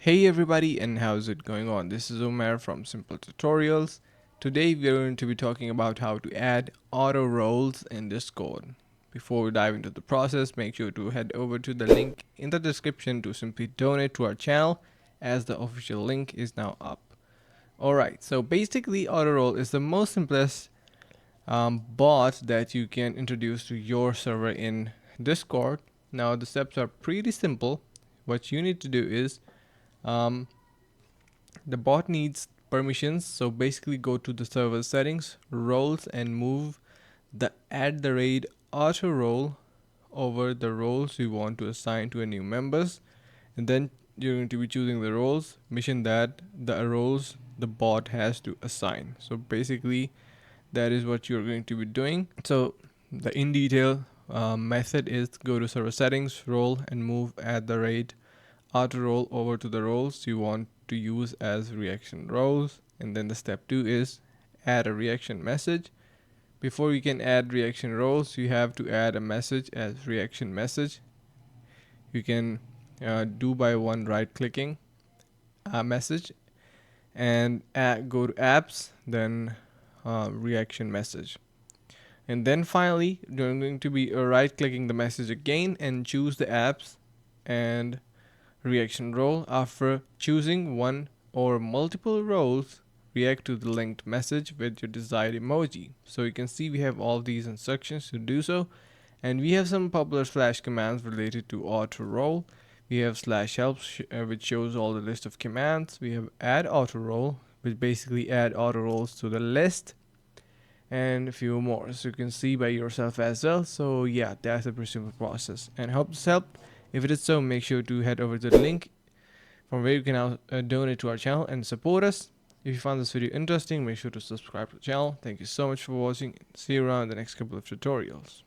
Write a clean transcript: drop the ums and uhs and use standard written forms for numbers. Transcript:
Hey everybody, and how's it going on? This is Umar from Simple Tutorials. Today we are going to be talking about how to add auto roles in Discord. Before we dive into the process, make sure to head over to the link in the description to simply donate to our channel, as the official link is now up. Alright, so basically auto role is the most simplest bot that you can introduce to your server in Discord. Now the steps are pretty simple. What you need to do is um, the bot needs permissions, so basically go to the server settings, roles, and move the @auto role over the roles you want to assign to a new members, and then you're going to be choosing the roles, mission that the roles the bot has to assign. So basically that is what you're going to be doing. So the in detail method is go to server settings, role, and move auto role over to the roles you want to use as reaction roles. And then the step 2 is add a reaction message. Before you can add reaction roles, you have to add a message as reaction message. You can do by one right clicking a message and go to apps, then reaction message. And then finally, you're going to be right clicking the message again and choose the apps and reaction role. After choosing one or multiple roles, react to the linked message with your desired emoji. So you can see we have all these instructions to do so, and we have some popular slash commands related to auto role. We have slash help which shows all the list of commands. We have add auto role, which basically add auto roles to the list, and a few more, so you can see by yourself as well. So yeah, that's a pretty simple process, and hope this helped. If it is so, make sure to head over to the link from where you can now donate to our channel and support us. If you found this video interesting, make sure to subscribe to the channel. Thank you so much for watching. See you around the next couple of tutorials.